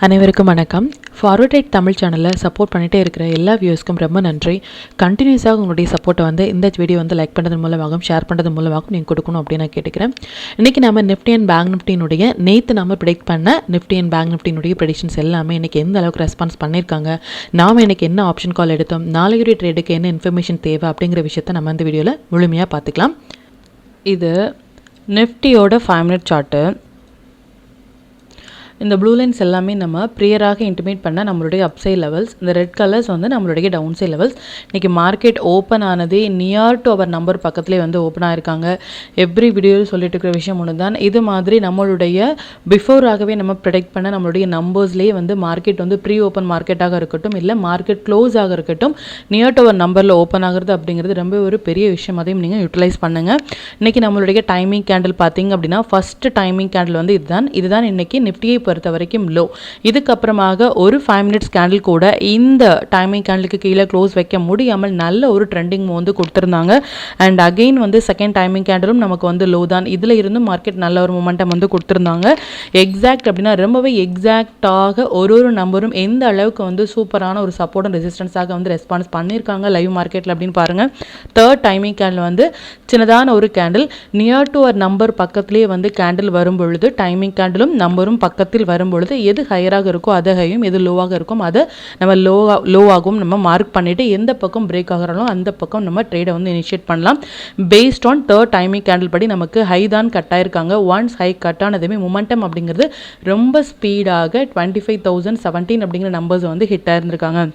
அனைவருக்கும் வணக்கம். Forward right Tamil சேனலில் சப்போர்ட் பண்ணிகிட்டே இருக்கிற எல்லா வியூஸ்க்கும் ரொம்ப நன்றி. கண்டினியூஸாக உங்களுடைய சப்போர்ட்டை இந்த வீடியோ லைக் பண்ணுறது மூலமாகவும் ஷேர் பண்ணுறது மூலமாகவும் நீங்கள் கொடுக்கணும் அப்படின்னு நான் கேட்டுக்கிறேன். இன்றைக்கி நம்ம நிஃப்டி அண்ட் பேங்க் நிஃப்டினுடைய நேற்று நம்ம ப்ரிடிக்ட் பண்ண நிஃப்டி அண்ட் பேங்க் நிஃப்டினுடைய ப்ரெடிக்ஷன்ஸ் எல்லாமே இன்றைக்கி எந்த அளவுக்கு ரெஸ்பான்ஸ் பண்ணியிருக்காங்க, நாம் இன்றைக்கி என்ன ஆப்ஷன் கால் எடுத்தோம், நாளைக்குரிய ட்ரேடுக்கு என்ன இன்ஃபர்மேஷன் தேவை அப்படிங்கிற விஷயத்தை நம்ம இந்த வீடியோவில் முழுமையாக பார்த்துக்கலாம். இது நிஃப்டியோட 5 மினிட் சார்ட்டு. இந்த ப்ளூ லைன்ஸ் எல்லாமே நம்ம ப்ரியராக இன்டிமேட் பண்ண நம்மளுடைய அப்சைட் லெவல்ஸ். இந்த ரெட் கலர்ஸ் நம்மளுடைய டவுன் சைட் லெவல்ஸ். இன்றைக்கி மார்க்கெட் ஓப்பன் ஆனதே நியர் டு அவர் நம்பர் பக்கத்துலேயே ஓப்பன் ஆகிருக்காங்க. எவ்ரி வீடியோவில் சொல்லிட்டு இருக்கிற விஷயம் ஒன்று தான். இது மாதிரி நம்மளுடைய பிஃபோராகவே நம்ம ப்ரெடிக்ட் பண்ண நம்மளுடைய நம்பர்ஸ்லேயே மார்க்கெட் ப்ரீ ஓப்பன் மார்க்கெட்டாக இருக்கட்டும், இல்லை மார்க்கெட் க்ளோஸ் ஆக இருக்கட்டும், நியர் டு அவர் நம்பரில் ஓப்பன் ஆகிறது அப்படிங்கிறது ரொம்ப ஒரு பெரிய விஷயம். அதையும் நீங்கள் யூட்டிலைஸ் பண்ணுங்கள். இன்றைக்கி நம்மளுடைய டைமிங் கேண்டில் பார்த்தீங்க அப்படின்னா ஃபஸ்ட்டு டைமிங் கேண்டில் இதுதான் இன்றைக்கி நிஃப்டியை பொறுத்த வரைக்கும் லோ. இதுக்கப்புறமாக ஒரு 5 மினிட்ஸ் கேண்டில் கூட இந்த டைமிங் கேண்டிலுக்கு கீழே க்ளோஸ் வைக்க முடியாமல் நல்ல ஒரு ட்ரெண்டிங் கொடுத்துருந்தாங்க. அண்ட் அகெயின் செகண்ட் டைமிங் கேண்டிலும் நமக்கு லோ தான். இதில் இருந்தும் மார்க்கெட் நல்ல ஒரு மொமெண்டம் கொடுத்துருந்தாங்க. எக்ஸாக்ட் அப்படின்னா ரொம்பவே எக்ஸாக்டாக ஒரு நம்பரும் எந்த அளவுக்கு சூப்பரான ஒரு சப்போர்ட் அண்ட் ரெசிஸ்டன்ஸாக ரெஸ்பான்ஸ் பண்ணியிருக்காங்க லைவ் மார்க்கெட்டில் அப்படின்னு பாருங்கள். தேர்ட் டைமிங் கேண்டில் சின்னதான ஒரு கேண்டில் நியர் டு ஒரு நம்பர் பக்கத்திலே கேண்டில் வரும் பொழுது டைமிங் கேண்டிலும் நம்பரும் பக்கத்தில் வரும்பொழுது எது ஹையராக இருக்கோ அதை ஹையும், எது லோவாக இருக்கும் அதை நம்ம லோவாகவும் நம்ம மார்க் பண்ணிவிட்டு எந்த பக்கம் பிரேக் ஆகிறாலும் அந்த பக்கம் நம்ம ட்ரேடை இனிஷியேட் பண்ணலாம். Based on third timing candle படி நமக்கு ஹை தான் கட் ஆயிருக்காங்க. ஒன்ஸ் ஹை கட் ஆனதுமே மொமெண்டம் அப்படிங்கிறது ரொம்ப ஸ்பீடாக 25,017 அப்படிங்கிற நம்பர்ஸ் ஹிட் ஆயிருந்திருக்காங்க.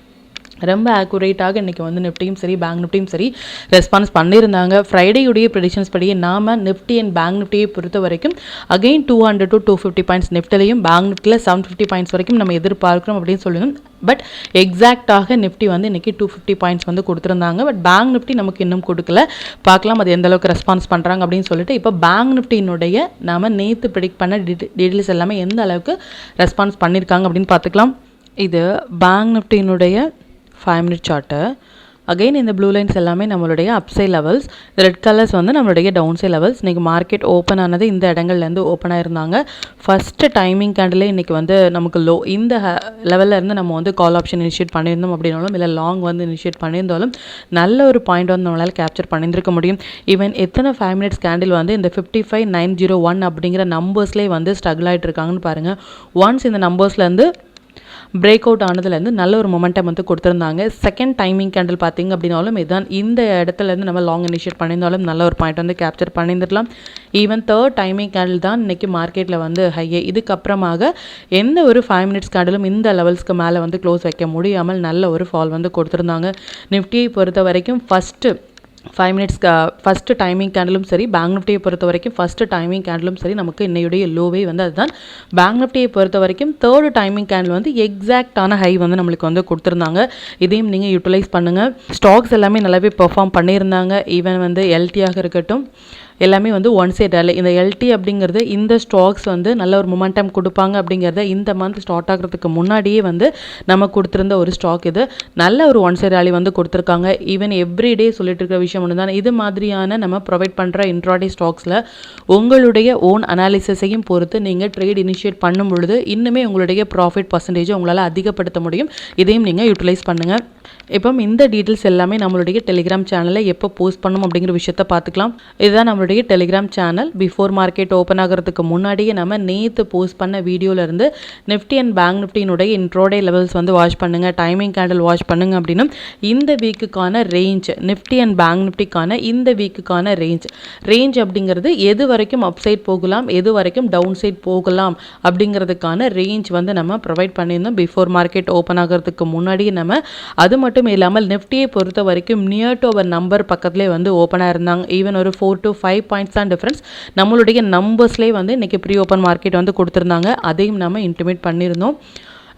ரொம்ப ஆக்குரேட்டாக இன்றைக்கி நிஃப்டியும் சரி பேங்க் நிஃப்டியும் சரி ரெஸ்பான்ஸ் பண்ணியிருந்தாங்க. ஃப்ரைடேயுடைய ப்ரெடிக்ஷன்ஸ் படியே நாம் நிஃப்டி அண்ட் பேங்க் நிஃப்டியை பொறுத்த வரைக்கும் அகெயின் 200 to 250 பாயிண்ட்ஸ் நிஃப்டிலையும் பேங்க் நிஃப்டியில் 750 பாயிண்ட்ஸ் வரைக்கும் நம்ம எதிர்பார்க்கிறோம் அப்படின்னு சொல்லுவோம். பட் எக்ஸாக்டாக நிஃப்டி இன்றைக்கி 250 பாயிண்ட்ஸ் கொடுத்துருந்தாங்க. பட் பேங்க் நிஃப்டி நமக்கு இன்னும் கொடுக்கல. பார்க்கலாம் அது எந்த அளவுக்கு ரெஸ்பான்ஸ் பண்ணுறாங்க அப்படின்னு சொல்லிட்டு. இப்போ பேங்க் நிஃப்டியினுடைய நாம் நேற்று ப்ரெடிக்ட் பண்ண டீட்டெயில்ஸ் எல்லாமே எந்த அளவுக்கு ரெஸ்பான்ஸ் பண்ணியிருக்காங்க அப்படின்னு பார்த்துக்கலாம். இது பேங்க் நிஃப்டியினுடைய 5 மினிட் சார்ட்டு. அகெயின் இந்த ப்ளூ லைன்ஸ் எல்லாமே நம்மளுடைய அப்சைட் லெவல்ஸ். ரெட் கலர்ஸ் நம்மளுடைய டவுன் சைட் லெவல்ஸ். இன்றைக்கி மார்க்கெட் ஓப்பன் ஆனது இந்த இடங்கள்லேருந்து ஓப்பன் ஆயிருந்தாங்க. ஃபஸ்ட்டு டைமிங் கேண்டிலே இன்றைக்கி நமக்கு லோ. இந்த லெவலில் இருந்து நம்ம கால் ஆப்ஷன் இனிஷியேட் பண்ணியிருந்தோம் அப்படின்னாலும், இல்லை லாங் இனிஷியேட் பண்ணியிருந்தாலும் நல்ல ஒரு பாயிண்ட் நம்மளால் கேப்சர் பண்ணியிருக்க முடியும். ஈவன் எத்தனை 5 மினிட்ஸ் கேண்டில் இந்த 55,901 அப்படிங்கிற நம்பர்ஸ்லேயே ஸ்ட்ரகிள் ஆகிட்டு இருக்காங்கன்னு பாருங்கள். ஒன்ஸ் இந்த நம்பர்ஸ்லேருந்து பிரேக் அவுட் ஆனதுலேருந்து நல்ல ஒரு மொமெண்டம் கொடுத்துருந்தாங்க. செகண்ட் டைமிங் கேண்டில் பார்த்தீங்க அப்படின்னாலும் இதுதான் இந்த இடத்துலேருந்து நம்ம லாங் இனிஷியேட் பண்ணியிருந்தாலும் நல்ல ஒரு பாயிண்ட் கேப்சர் பண்ணியிருந்துடலாம். ஈவன் தேர்ட் டைமிங் கேண்டில் தான் இன்றைக்கி மார்க்கெட்டில் ஹையே. இதுக்கப்புறமாக எந்த ஒரு 5 மினிட்ஸ் கேண்டிலும் இந்த லெவல்ஸ்க்கு மேலே க்ளோஸ் வைக்க முடியாமல் நல்ல ஒரு ஃபால் கொடுத்துருந்தாங்க. நிஃப்டியை பொறுத்த வரைக்கும் ஃபஸ்ட்டு 5 மினிட்ஸ் ஃபஸ்ட்டு டைமிங் கேண்டிலும் சரி, பேங்க் நிஃப்டியை பொறுத்த வரைக்கும் ஃபஸ்ட்டு டைமிங் கேண்டிலும் சரி நமக்கு இன்னையுடைய லோவே அதுதான். பேங்க் நிஃப்டியை பொறுத்த வரைக்கும் தேர்டு டைமிங் கேண்டில் எக்ஸாக்டான ஹை நம்மளுக்கு கொடுத்துருந்தாங்க. இதையும் நீங்கள் யூட்டிலைஸ் பண்ணுங்கள். ஸ்டாக்ஸ் எல்லாமே நல்லாவே பெர்ஃபார்ம் பண்ணியிருந்தாங்க. ஈவன் எல்டியாக இருக்கட்டும் எல்லாமே ஒன் சைட் ரேலி. இந்த எல்டி அப்படிங்கிறது இந்த ஸ்டாக்ஸ் நல்ல ஒரு மொமெண்டம் கொடுப்பாங்க அப்படிங்கிறத இந்த மந்த் ஸ்டார்ட் ஆகிறதுக்கு முன்னாடியே நம்ம கொடுத்துருந்த ஒரு ஸ்டாக். இது நல்ல ஒரு ஒன் சைட் ரேலி கொடுத்துருக்காங்க. ஈவன் எவ்ரிடே சொல்லிட்டு இருக்கிற விஷயம் ஒன்று தான். இது மாதிரியான நம்ம ப்ரொவைட் பண்ணுற இன்ட்ராடே ஸ்டாக்ஸில் உங்களுடைய ஓன் அனாலிசிஸையும் பொறுத்து நீங்கள் ட்ரேட் இனிஷியேட் பண்ணும் பொழுது இன்னுமே உங்களுடைய ப்ராஃபிட் பர்சன்டேஜை உங்களால் அதிகப்படுத்த முடியும். இதையும் நீங்கள் யூட்டிலைஸ் பண்ணுங்கள். இப்போ இந்த டீட்டெயில்ஸ் எல்லாமே நம்மளுடைய டெலிகிராம் சேனலில் எப்போ போஸ்ட் பண்ணணும் அப்படிங்கிற விஷயத்த பார்த்துக்கலாம். இதுதான் நம்மளுடைய Telegram channel. Before market open ஆகிறதுக்கு முன்னாடியே நம்ம நேற்று போஸ்ட் பண்ண வீடியோலேருந்து நிஃப்டி அண்ட் பேங்க் நிஃப்டியினுடைய இன்ட்ரோடே லெவல்ஸ் வாட்ச் பண்ணுங்கள், டைமிங் கேண்டில் வாட்ச் பண்ணுங்கள் அப்படின்னு இந்த வீக்குக்கான ரேஞ்ச் நிஃப்டி அண்ட் பேங்க் நிஃப்டிக்கான இந்த வீக்குக்கான ரேஞ்ச் அப்படிங்கிறது எது வரைக்கும் அப்சைட் போகலாம், எது வரைக்கும் டவுன் சைட் போகலாம் அப்படிங்கிறதுக்கான ரேஞ்ச் நம்ம ப்ரொவைட் பண்ணியிருந்தோம். பிஃபோர் மார்க்கெட் ஓப்பன் ஆகிறதுக்கு முன்னாடியே நம்ம அது மட்டும் இல்லாமல் நிஃப்டியை பொறுத்த வரைக்கும் நியர் டு அவர் நம்பர் பக்கத்திலே ஓப்பனாக இருந்தாங்க. ஈவன் ஒரு 4 to 5 பாயிண்ட்ஸ் தான் டிஃப்ரென்ஸ் நம்மளுடைய நம்பர்ஸ்லேயே இன்றைக்கி ப்ரீ ஓப்பன் மார்க்கெட் கொடுத்துருந்தாங்க. அதையும் நம்ம இன்டிமேட் பண்ணியிருந்தோம்.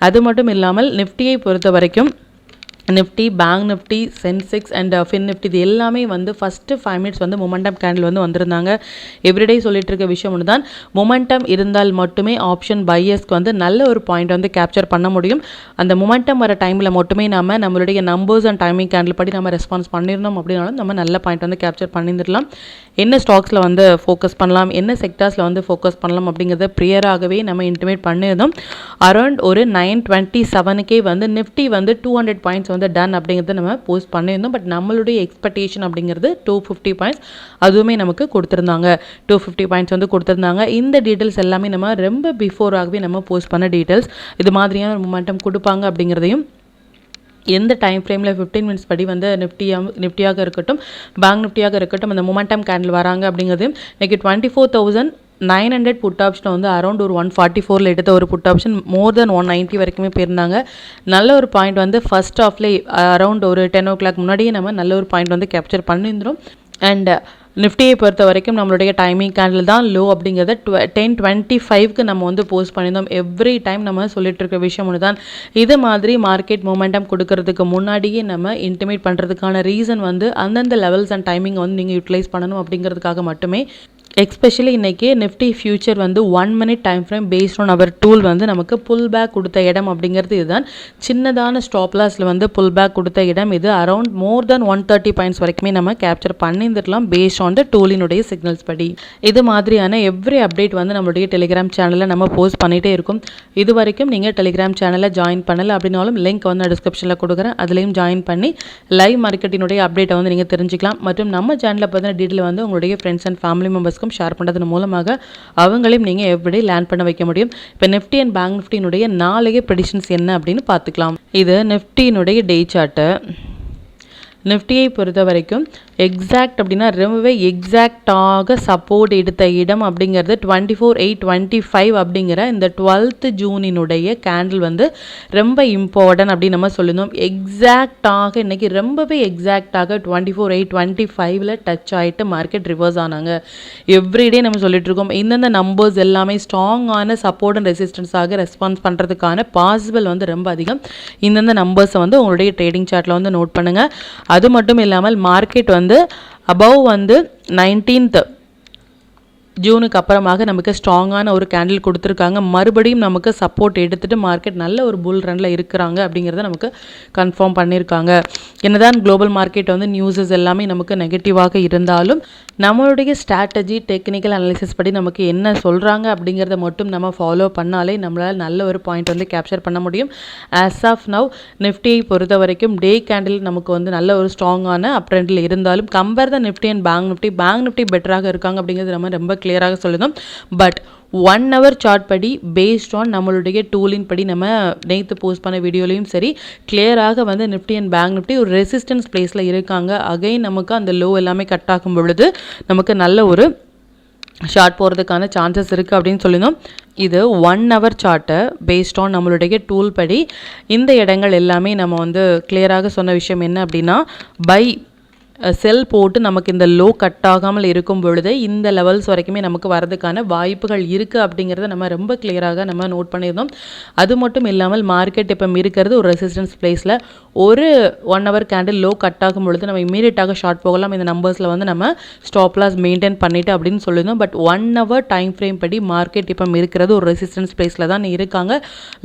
அது மட்டும் இல்லாமல் நிஃப்டியை பொறுத்த வரைக்கும் Nifty, bank Nifty, Sensex and fin Nifty இது எல்லாமே வந்து ஃபஸ்ட்டு 5 மினிட்ஸ் வந்து மொமெண்டம் கேண்டில் வந்து வந்திருந்தாங்க. எவ்ரிடே சொல்லிட்டு இருக்க விஷயம் ஒன்று தான், மொமெண்டம் இருந்தால் மட்டுமே ஆப்ஷன் பையர்ஸ்க்கு வந்து நல்ல ஒரு பாயிண்ட் வந்து கேப்சர் பண்ண முடியும். அந்த மொமெண்டம் வர டைமில் மட்டுமே நம்மளுடைய நம்பர்ஸ் அண்ட் டைமிங் கேண்டில் படி நம்ம ரெஸ்பான்ஸ் பண்ணிடணும் அப்படின்னாலும் நம்ம நல்ல பாயிண்ட் வந்து கேப்சர் பண்ணிடலாம். என்ன ஸ்டாக்ஸில் வந்து ஃபோக்கஸ் பண்ணலாம், என்ன செக்டார்ஸில் வந்து ஃபோக்கஸ் பண்ணலாம் அப்படிங்கிறத ப்ரியராகவே நம்ம இன்டிமேட் பண்ணியிருந்தோம். அரௌண்ட் ஒரு 927க்கே வந்து நிஃப்டி வந்து 200 பாயிண்ட்ஸ் வந்து டன் அப்படிங்கிறத நம்ம போஸ்ட் பண்ணியிருந்தோம். பட் நம்மளுடைய எக்ஸ்பெக்டேஷன் அப்படிங்கிறது 250 பாயிண்ட்ஸ் அதுவுமே நமக்கு கொடுத்துருந்தாங்க. 250 பாயிண்ட்ஸ் வந்து கொடுத்துருந்தாங்க. இந்த டீட்டெயில்ஸ் எல்லாமே நம்ம ரொம்ப பிஃபோராகவே நம்ம போஸ்ட் பண்ண டீட்டெயில்ஸ். இது மாதிரியான ஒரு மொமெண்டம் கொடுப்பாங்க அப்படிங்கிறதையும் எந்த டைம் ஃப்ரேமில் 15 மினிட்ஸ் படி வந்து நிஃப்டியாக இருக்கட்டும், பேங்க் நிஃப்டியாக இருக்கட்டும், அந்த மொமெண்டம் கேண்டில் வராங்க அப்படிங்கிறதையும் இன்றைக்கி 24,900 புட் ஆப்ஷன் வந்து அரௌண்ட் ஒரு 144 எடுத்த ஒரு புட் ஆப்ஷன் மோர் தென் 190 வரைக்குமே போயிருந்தாங்க. நல்ல ஒரு பாயிண்ட் வந்து ஃபர்ஸ்ட் ஆஃப்லேயே அரௌண்ட் ஒரு 10 o'clock முன்னாடியே நம்ம நல்ல ஒரு பாயிண்ட் வந்து கேப்சர் பண்ணியிருந்தோம். அண்ட் நிஃப்டியை பொறுத்த வரைக்கும் நம்மளுடைய டைமிங் கேண்டில் தான் லோ அப்படிங்கிறத 10:25க்கு நம்ம வந்து போஸ்ட் பண்ணியிருந்தோம். எவ்ரி டைம் நம்ம சொல்லிட்டு இருக்க விஷயம் ஒன்று தான், இது மாதிரி மார்க்கெட் மொமெண்டம் கொடுக்கறதுக்கு முன்னாடியே நம்ம இன்டிமேட் பண்ணுறதுக்கான ரீசன் வந்து அந்தந்த லெவல்ஸ் அண்ட் டைமிங் வந்து நீங்கள் யூட்டிலைஸ் பண்ணணும் அப்படிங்கிறதுக்காக மட்டுமே. எஸ்பெஷலி இன்றைக்கி நிஃப்டி ஃபியூச்சர் வந்து 1 minute time frame based on our tool வந்து நமக்கு புல் பேக் கொடுத்த இடம் அப்படிங்கிறது இதுதான். சின்னதான ஸ்டாப் லாஸில் வந்து புல் பேக் கொடுத்த இடம் இது. அரௌண்ட் மோர் தென் 130 பாயிண்ட்ஸ் வரைக்குமே நம்ம கேப்சர் பண்ணியிருந்துடலாம் பேஸ்ட் ஆன் த டூலினுடைய சிக்னல்ஸ் படி. இது மாதிரியான எவ்ரி அப்டேட் வந்து நம்மளுடைய டெலிகிராம் சேனலில் நம்ம போஸ்ட் பண்ணிகிட்டே இருக்கும். இது வரைக்கும் நீங்கள் டெலிகிராம் சேனலில் ஜாயின் பண்ணலை அப்படின்னாலும் லிங்க் வந்து டிஸ்கிரிப்ஷனில் கொடுக்குறேன், அதுலேயும் ஜாயின் பண்ணி லைவ் மார்க்கெட்டினுடைய அப்டேட்டை வந்து நீங்கள் தெரிஞ்சுக்கலாம். மற்றும் நம்ம சேனலில் பார்த்தின டீட்டெயில் வந்து உங்களுடைய ஃப்ரெண்ட்ஸ் அண்ட் ஃபேமிலி மெம்பர்ஸ்க்கும் ஷேர் பண்ணுறதன் மூலமாக அவங்களையும் நீங்கள் எவ்ரிடே லேர்ன் பண்ண வைக்க முடியும். இப்போ நிஃப்டி அண்ட் பேங்க் நிஃப்டியினுடைய நாளைய ப்ரெடிக்ஷன்ஸ் என்ன அப்படின்னு பார்த்துக்கலாம். இது நிஃப்டியினுடைய டே சார்ட்டு. நிஃப்டியை பொறுத்த வரைக்கும் எக்ஸாக்ட் அப்படின்னா ரொம்பவே எக்ஸாக்டாக சப்போர்ட் எடுத்த இடம் அப்படிங்கிறது 24,825 அப்படிங்கிற இந்த 12th ஜூனினுடைய கேண்டில் வந்து ரொம்ப இம்பார்ட்டன்ட் அப்படின்னு நம்ம சொல்லியிருந்தோம். எக்ஸாக்டாக இன்றைக்கி ரொம்பவே எக்ஸாக்டாக 24,825ல் டச் ஆகிட்டு மார்க்கெட் ரிவர்ஸ் ஆனாங்க. எவ்ரிடே நம்ம சொல்லிட்டு இருக்கோம், இந்தந்த நம்பர்ஸ் எல்லாமே ஸ்ட்ராங்கான சப்போர்ட் அண்ட் ரெசிஸ்டன்ஸாக ரெஸ்பான்ஸ் பண்ணுறதுக்கான பாசிபிள் வந்து ரொம்ப அதிகம். இந்தந்த நம்பர்ஸை வந்து உங்களுடைய ட்ரேடிங் சார்ட்டில் வந்து நோட் பண்ணுங்கள். அது மட்டும் இல்லாமல் மார்க்கெட் வந்து அபவ் வந்து 19th ஜூனுக்கு அப்புறமாக நமக்கு ஸ்ட்ராங்கான ஒரு கேண்டில் கொடுத்துருக்காங்க. மறுபடியும் நமக்கு சப்போர்ட் எடுத்துகிட்டு மார்க்கெட் நல்ல ஒரு புல் ரனில் இருக்கிறாங்க அப்படிங்கிறத நமக்கு கன்ஃபார்ம் பண்ணியிருக்காங்க. என்னதான் குளோபல் மார்க்கெட் வந்து நியூஸஸ் எல்லாமே நமக்கு நெகட்டிவாக இருந்தாலும் நம்மளுடைய ஸ்ட்ராட்டஜி டெக்னிக்கல் அனாலிசிஸ் படி நமக்கு என்ன சொல்கிறாங்க அப்படிங்கிறத மட்டும் நம்ம ஃபாலோ பண்ணாலே நம்மளால் நல்ல ஒரு பாயிண்ட் வந்து கேப்சர் பண்ண முடியும். ஆஸ் ஆஃப் நவ் நிஃப்டியை பொறுத்த வரைக்கும் டே கேண்டில் நமக்கு வந்து நல்ல ஒரு ஸ்ட்ராங்கான அப் ட்ரெண்டில் இருந்தாலும் compare the Nifty and bank Nifty பெட்டராக இருக்காங்க அப்படிங்கிறது நம்ம ரொம்ப கிளியராக சொல்லுதோம். பட் 1 hour சார்ட் படி பேஸ்ட் ஆன் நம்மளுடைய டூலின் படி நம்ம நேற்று போஸ்ட் பண்ண வீடியோலையும் சரி கிளியராக வந்து நிஃப்டி அண்ட் பேங்க் நிஃப்டி ஒரு ரெசிஸ்டன்ஸ் பிளேஸில் இருக்காங்க. அகைன் நமக்கு அந்த லோ எல்லாமே கட் ஆகும் பொழுது நமக்கு நல்ல ஒரு ஷார்ட் போகிறதுக்கான சான்சஸ் இருக்குது அப்படின்னு சொல்லியிருந்தோம். இது 1 hour சார்ட்டை பேஸ்ட் ஆன் நம்மளுடைய டூல் படி இந்த இடங்கள் எல்லாமே நம்ம வந்து கிளியராக சொன்ன விஷயம் என்ன அப்படின்னா, பை செல் போட்டு நமக்கு இந்த லோ கட் ஆகாமல் இருக்கும் பொழுது இந்த லெவல்ஸ் வரைக்குமே நமக்கு வரதுக்கான வாய்ப்புகள் இருக்குது அப்படிங்கிறத நம்ம ரொம்ப கிளியராக நம்ம நோட் பண்ணியிருந்தோம். அது மட்டும் இல்லாமல் மார்க்கெட் இப்போ இருக்கிறது ஒரு ரெசிஸ்டன்ஸ் பிளேஸில் ஒரு 1 hour கேண்டில் லோ கட் ஆகும் பொழுது நம்ம இமீடியட்டாக ஷார்ட் போகலாம். இந்த நம்பர்ஸில் வந்து நம்ம ஸ்டாப் லாஸ் மெயின்டைன் பண்ணிவிட்டு அப்படின்னு சொல்லியிருந்தோம். பட் 1 hour டைம் ஃப்ரேம் படி மார்க்கெட் இப்போ இருக்கிறது ஒரு ரெசிஸ்டன்ஸ் பிளேஸில் தான் இருக்காங்க.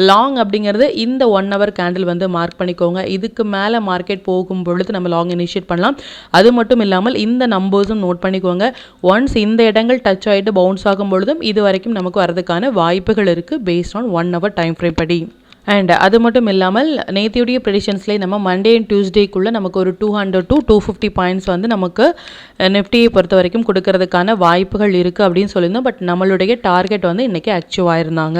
லாங் அப்படிங்கிறது இந்த 1 hour கேண்டில் வந்து மார்க் பண்ணிக்கோங்க. இதுக்கு மேலே மார்க்கெட் போகும் பொழுது நம்ம லாங் இனிஷியேட் பண்ணலாம். அது மட்டும் இல்லாமல் இந்த நம்பர்ஸும் நோட் பண்ணிக்கோங்க. ஒன்ஸ் இந்த இடங்கள் டச் ஆகிட்டு பவுன்ஸ் ஆகும் பொழுதும் இது வரைக்கும் நமக்கு வரதுக்கான வாய்ப்புகள் இருக்குது based on 1 hour time frame படி. அண்ட் அது மட்டும் இல்லாமல் நேத்தியுடைய ப்ரெடிஷன்ஸ்லேயே நம்ம மண்டே அண்ட் டியூஸ்டேக்குள்ளே நமக்கு ஒரு 200 to 250 பாயிண்ட்ஸ் வந்து நமக்கு நிஃப்டியை பொறுத்த வரைக்கும் கொடுக்கறதுக்கான வாய்ப்புகள் இருக்குது அப்படின்னு சொல்லியிருந்தோம். பட் நம்மளுடைய டார்கெட் வந்து இன்றைக்கி அச்சீவ் ஆயிருந்தாங்க.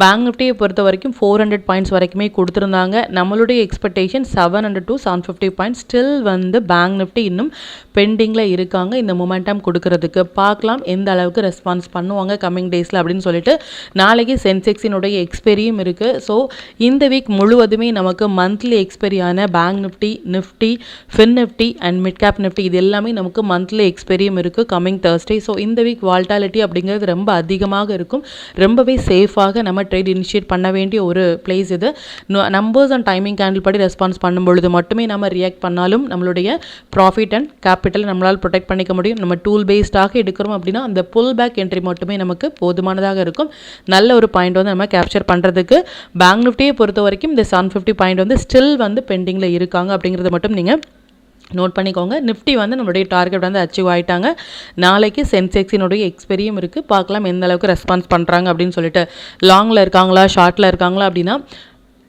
பேங்க் நிஃப்டியை பொறுத்த வரைக்கும் 400 பாயிண்ட்ஸ் வரைக்குமே கொடுத்துருந்தாங்க. நம்மளுடைய எக்ஸ்பெக்டேஷன் 700 to 750 பாயிண்ட்ஸ். ஸ்டில் வந்து பேங்க் நிஃப்டி இன்னும் பெண்டிங்கில் இருக்காங்க இந்த மொமெண்டம் கொடுக்கறதுக்கு. பார்க்கலாம் எந்த அளவுக்கு ரெஸ்பான்ஸ் பண்ணுவாங்க கம்மிங் டேஸில் அப்படின்னு சொல்லிட்டு. நாளைக்கு சென்செக்ஸினுடைய எக்ஸ்பெரியும் இருக்குது. ஸோ இந்த வீக் முழுவதுமே நமக்கு மந்த்லி எக்ஸ்பெரியான bank Nifty, Nifty, Fin Nifty and mid cap Nifty இது எல்லாமே நமக்கு மந்த்லி எக்ஸ்பெரியும் இருக்குது கம்மிங் Thursday. ஸோ இந்த வீக் வால்டாலிட்டி அப்படிங்கிறது ரொம்ப அதிகமாக இருக்கும். ரொம்பவே சேஃபாக நம்ம ட்ரேட் இனிஷியேட் பண்ண வேண்டிய ஒரு பிளேஸ் இது. நம்பர்ஸ் அண்ட் டைமிங் கேண்டில் படி ரெஸ்பான்ஸ் பண்ணும்பொழுது மட்டுமே நம்ம ரியாக்ட் பண்ணாலும் நம்மளுடைய ப்ராஃபிட் அண்ட் கேபிட்டல் நம்மளால் ப்ரொடெக்ட் பண்ணிக்க முடியும். நம்ம டூல் பேஸ்டாக எடுக்கிறோம் அப்படின்னா அந்த புல் பேக் என்ட்ரி மட்டுமே நமக்கு போதுமானதாக இருக்கும். நல்ல ஒரு பாயிண்ட் வந்து நம்ம கேப்சர் பண்ணுறதுக்கு பேங்க் நிஃப்டியை பொறுத்த வரைக்கும் இந்த 750 பாயிண்ட் வந்து ஸ்டில் வந்து பெண்டிங்கில் இருக்காங்க அப்படிங்கிறத மட்டும் நீங்கள் நோட் பண்ணிக்கோங்க. நிஃப்டி வந்து நம்மளுடைய டார்கெட் வந்து அச்சீவ் ஆகிட்டாங்க. நாளைக்கு சென்செக்ஸினுடைய எக்ஸ்பெரியும் இருக்குது. பார்க்கலாம் எந்த அளவுக்கு ரெஸ்பான்ஸ் பண்ணுறாங்க அப்படின்னு சொல்லிட்டு. லாங்கில் இருக்காங்களா ஷார்ட்டில் இருக்காங்களா அப்படின்னா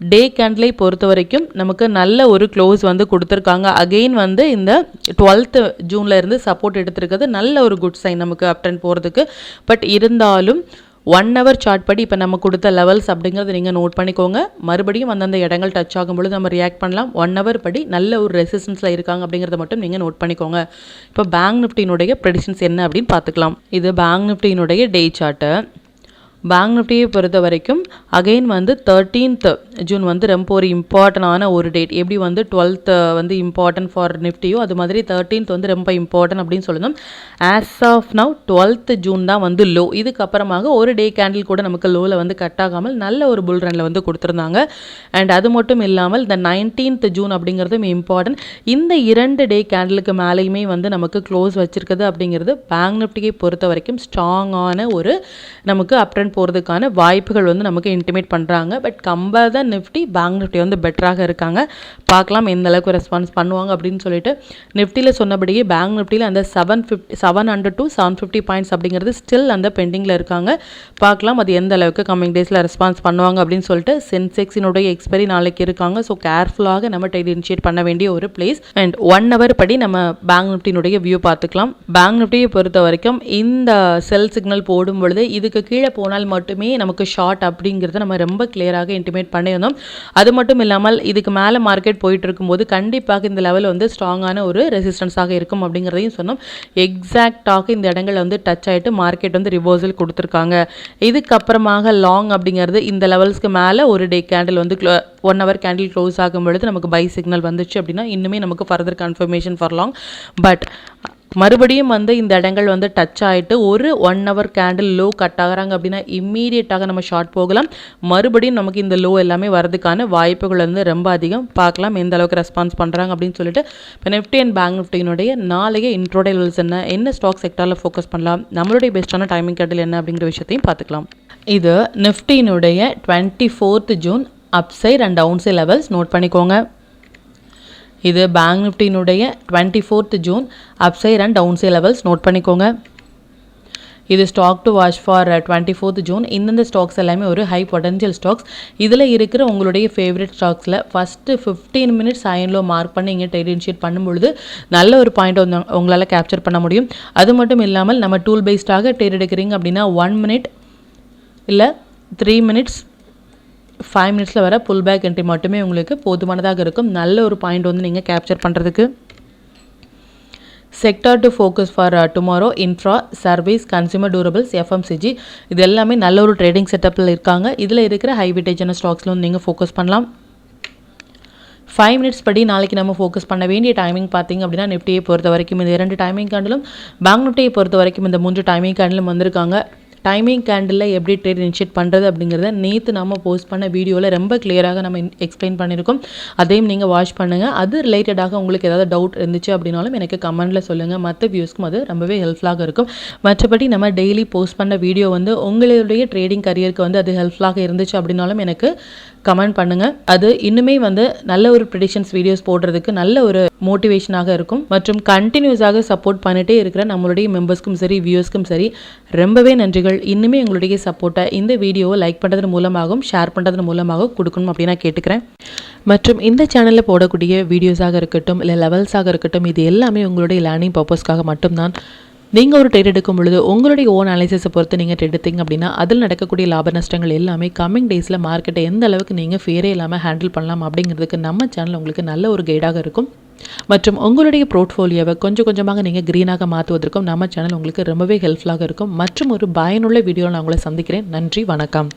டே கேண்டிலை பொறுத்த வரைக்கும் நமக்கு நல்ல ஒரு க்ளோஸ் வந்து கொடுத்துருக்காங்க. அகெயின் வந்து இந்த 12th ஜூனில் இருந்து சப்போர்ட் எடுத்திருக்கிறது நல்ல ஒரு குட் சைன் நமக்கு அப் ட்ரெண்ட் போகிறதுக்கு. பட் இருந்தாலும் 1 hour சார்ட் படி இப்போ நம்ம கொடுத்த லெவல்ஸ் அப்படிங்கிறது நீங்கள் நோட் பண்ணிக்கோங்க. மறுபடியும் அந்தந்த இடங்கள் டச் ஆகும்பொழுது நம்ம ரியாக்ட் பண்ணலாம். 1 hour படி நல்ல ஒரு ரெசிஸ்டன்ஸில் இருக்காங்க அப்படிங்கிறத மட்டும் நீங்கள் நோட் பண்ணிக்கோங்க. இப்போ பேங்க் நிஃப்டியினுடைய ப்ரெடிஷன்ஸ் என்ன அப்படின்னு பார்த்துக்கலாம். இது பேங்க் நிஃப்டியினுடைய டே சார்ட்டு. பேங்க் நிஃப்டியை பொறுத்த வரைக்கும் அகெயின் வந்து 13th ஜூன் வந்து ரொம்ப ஒரு இம்பார்ட்டண்டான ஒரு டேட். எப்படி வந்து 12th வந்து இம்பார்ட்டன்ட் ஃபார் நிஃப்டியோ அது மாதிரி 13th வந்து ரொம்ப இம்பார்ட்டன்ட் அப்படின்னு சொல்லணும். As of now 12th June தான் வந்து லோ. இதுக்கப்புறமாக ஒரு டே கேண்டில் கூட நமக்கு லோவில் வந்து கட் ஆகாமல் நல்ல ஒரு புல் ரனில் வந்து கொடுத்துருந்தாங்க. அண்ட் அது மட்டும் இல்லாமல் இந்த 19th ஜூன் அப்படிங்கிறதும் இம்பார்ட்டன்ட். இந்த 2 டே கேண்டிலுக்கு மேலேயுமே வந்து நமக்கு க்ளோஸ் வச்சிருக்குது அப்படிங்கிறது பேங்க் நிஃப்டியை பொறுத்த வரைக்கும் ஸ்ட்ராங்கான ஒரு நமக்கு அப் ட்ரெண்ட் போகிறதுக்கான வாய்ப்புகள் வந்து நமக்கு இன்டிமேட் பண்ணுறாங்க. But compare the Nifty bank Nifty வந்து பெட்டராக இருக்காங்க. பார்க்கலாம் எந்த அளவுக்கு ரெஸ்பான்ஸ் பண்ணுவாங்க அப்படின்னு சொல்லிட்டு. நிஃப்டியில் சொன்னபடியே பேங்க் நிஃப்டியில் அந்த 700 to 750 பாயிண்ட்ஸ் அப்படிங்கிறது ஸ்டில் அந்த பெண்டிங்கில் இருக்காங்க. பார்க்கலாம் அது எந்த அளவுக்கு கம்மிங் டேஸில் ரெஸ்பான்ஸ் பண்ணுவாங்க அப்படின்னு சொல்லிட்டு. சென்செக்ஸினுடைய எக்ஸ்பெரி நாளைக்கு இருக்காங்க. ஸோ கேர்ஃபுல்லாக நம்ம ட்ரேட் இனிஷியேட் பண்ண வேண்டிய ஒரு பிளேஸ். அண்ட் 1 hour படி நம்ம பேங்க் நிஃப்டியினுடைய வியூ பார்த்துக்கலாம். பேங்க் நிஃப்டியை பொறுத்த வரைக்கும் இந்த செல் சிக்னல் போடும் பொழுது இதுக்கு கீழே போனால் மட்டுமே நமக்கு ஷார்ட் அப்படிங்கிறத நம்ம ரொம்ப கிளியராக இன்டிமேட் பண்ணியிருந்தோம். அது மட்டும் இல்லாமல் இதுக்கு மேலே மார்க்கெட் போயிட்டு இருக்கும்போது கண்டிப்பாக இந்த லெவல் வந்து ஸ்ட்ராங்கான ஒரு ரெசிஸ்டன்ஸாக இருக்கும் அப்படிங்கிறதையும் சொன்னோம். எக்ஸாக்டாக இந்த இடங்கள் வந்து டச் ஆகிட்டு மார்க்கெட் வந்து ரிவர்சல் கொடுத்துருக்காங்க. இதுக்கப்புறமாக லாங் அப்படிங்கிறது இந்த லெவல்ஸ்க்கு மேலே ஒரு டே கேண்டில் வந்து 1 hour கேண்டில் க்ளோஸ் ஆகும் பொழுது நமக்கு பை சிக்னல் வந்துச்சு அப்படின்னா இன்னுமே நமக்கு further confirmation for long. But மறுபடியும் வந்து இந்த இடங்கள் வந்து டச் ஆகிட்டு ஒரு 1 hour கேண்டில் லோ கட் ஆகிறாங்க அப்படின்னா இம்மீடியட்டாக நம்ம ஷார்ட் போகலாம். மறுபடியும் நமக்கு இந்த லோ எல்லாமே வரதுக்கான வாய்ப்புகள் வந்து ரொம்ப அதிகம். பார்க்கலாம் எந்த அளவுக்கு ரெஸ்பான்ஸ் பண்ணுறாங்க அப்படின்னு சொல்லிட்டு. இப்போ நிஃப்டி அண்ட் பேங்க் நிஃப்டியினுடைய நாளைய இன்ட்ரோடே லெவல்ஸ் என்ன ஸ்டாக் செக்டரில் ஃபோக்கஸ் பண்ணலாம், நம்மளுடைய பெஸ்ட்டான டைமிங் கேண்டில் என்ன அப்படிங்கிற விஷயத்தையும் பார்த்துக்கலாம். இது நிஃப்டியினுடைய 24th June upside and downside levels note பண்ணிக்கோங்க. இது பேங்க் நிஃப்டியினுடைய 24th June upside and downside levels note பண்ணிக்கோங்க. இது stock to watch for 24th June. இந்தந்த ஸ்டாக்ஸ் எல்லாமே ஒரு ஹை பொட்டன்ஷியல் ஸ்டாக்ஸ். இதில் இருக்கிற உங்களுடைய ஃபேவரட் ஸ்டாக்ஸில் ஃபஸ்ட்டு 15 minutes ஹைன்லோ மார்க் பண்ணி இங்கே ட்ரேட் இனிஷியேட் பண்ணும்பொழுது நல்ல ஒரு பாயிண்ட் வந்து உங்களால் கேப்சர் பண்ண முடியும். அது மட்டும் இல்லாமல் நம்ம டூல் பேஸ்டாக ட்ரேட் எடுக்கிறீங்க அப்படின்னா 1 minute இல்லை 3 minutes 5 minutes வர புல் பேக் என்ட்ரி மட்டுமே உங்களுக்கு போதுமானதாக இருக்கும். நல்ல ஒரு பாயிண்ட் வந்து நீங்கள் கேப்சர் பண்ணுறதுக்கு. Sector to focus for tomorrow infra, service, consumer durables, FMCG இது எல்லாமே நல்ல ஒரு ட்ரேடிங் செட்டப்பில் இருக்காங்க. இதில் இருக்கிற ஹை வெயிட்டேஜான ஸ்டாக்ஸில் வந்து நீங்கள் ஃபோக்கஸ் பண்ணலாம். 5 minutes படி நாளைக்கு நம்ம ஃபோக்கஸ் பண்ண வேண்டிய டைமிங் பார்த்தீங்க அப்படின்னா நிஃப்டியை பொறுத்த வரைக்கும் இந்த 2 டைமிங் கேண்டிலும் பேங்க் நிஃப்டியை பொறுத்த வரைக்கும் இந்த 3 டைமிங் கேண்டிலும் வந்திருக்காங்க. டைமிங் கேண்டிலில் எப்படி ட்ரேட் இனிஷியேட் பண்ணுறது அப்படிங்கிறத நேற்று நம்ம போஸ்ட் பண்ண வீடியோவில் ரொம்ப கிளியராக நம்ம எக்ஸ்பிளைன் பண்ணியிருக்கோம். அதையும் நீங்கள் வாட்ச் பண்ணுங்கள். அது ரிலேட்டடாக உங்களுக்கு ஏதாவது டவுட் இருந்துச்சு அப்படின்னாலும் எனக்கு கமெண்ட்டில் சொல்லுங்கள். மற்ற வியூஸ்க்கும் அது ரொம்பவே ஹெல்ப்ஃபுல்லாக இருக்கும். மற்றபடி நம்ம டெய்லி போஸ்ட் பண்ண வீடியோ வந்து உங்களுடைய ட்ரேடிங் கரியருக்கு வந்து அது ஹெல்ப்ஃபுல்லாக இருந்துச்சு அப்படின்னாலும் எனக்கு கமெண்ட் பண்ணுங்கள். அது இன்னுமே வந்து நல்ல ஒரு ப்ரெடிக்ஷன்ஸ் வீடியோஸ் போடுறதுக்கு நல்ல ஒரு மோட்டிவேஷனாக இருக்கும். மற்றும் கண்டினியூஸாக சப்போர்ட் பண்ணிகிட்டே இருக்கிற நம்மளுடைய மெம்பர்ஸ்க்கும் சரி வியூஸ்க்கும் சரி ரொம்பவே நன்றிகள். இன்னுமே உங்களுடைய சப்போர்ட்டை இந்த வீடியோவை லைக் பண்ணுறதன் மூலமாகவும் ஷேர் பண்ணுறதன் மூலமாகவும் கொடுக்கணும் அப்படின்னு நான் கேட்டுக்கிறேன். மற்றும் இந்த சேனலில் போடக்கூடிய வீடியோஸாக இருக்கட்டும் இல்லை லெவல்ஸாக இருக்கட்டும் இது எல்லாமே உங்களுடைய லேர்னிங் பர்பஸ்க்காக மட்டும்தான். நீங்கள் ஒரு ட்ரேட் எடுக்கும் பொழுது உங்களுடைய ஓன் அனாலிசிஸை பொறுத்து நீங்கள் ட்ரேட் எடுத்தீங்க அப்படின்னா அதில் நடக்கக்கூடிய லாப நஷ்டங்கள் எல்லாமே கம்மிங் டேஸில் மார்க்கெட்டை எந்த அளவுக்கு நீங்கள் ஃபேரே இல்லாமல் ஹேண்டில் பண்ணலாம் அப்படிங்கிறதுக்கு நம்ம சேனல் உங்களுக்கு நல்ல ஒரு கைடாக இருக்கும். மற்றும் உங்களுடைய போர்ட்ஃபோலியோவை கொஞ்சம் கொஞ்சமாக நீங்கள் க்ரீனாக மாற்றுவதற்கும் நம்ம சேனல் உங்களுக்கு ரொம்பவே ஹெல்ப்ஃபுல்லாக இருக்கும். மற்றும் ஒரு பயனுள்ள வீடியோவில் நான் உங்களை சந்திக்கிறேன். நன்றி, வணக்கம்.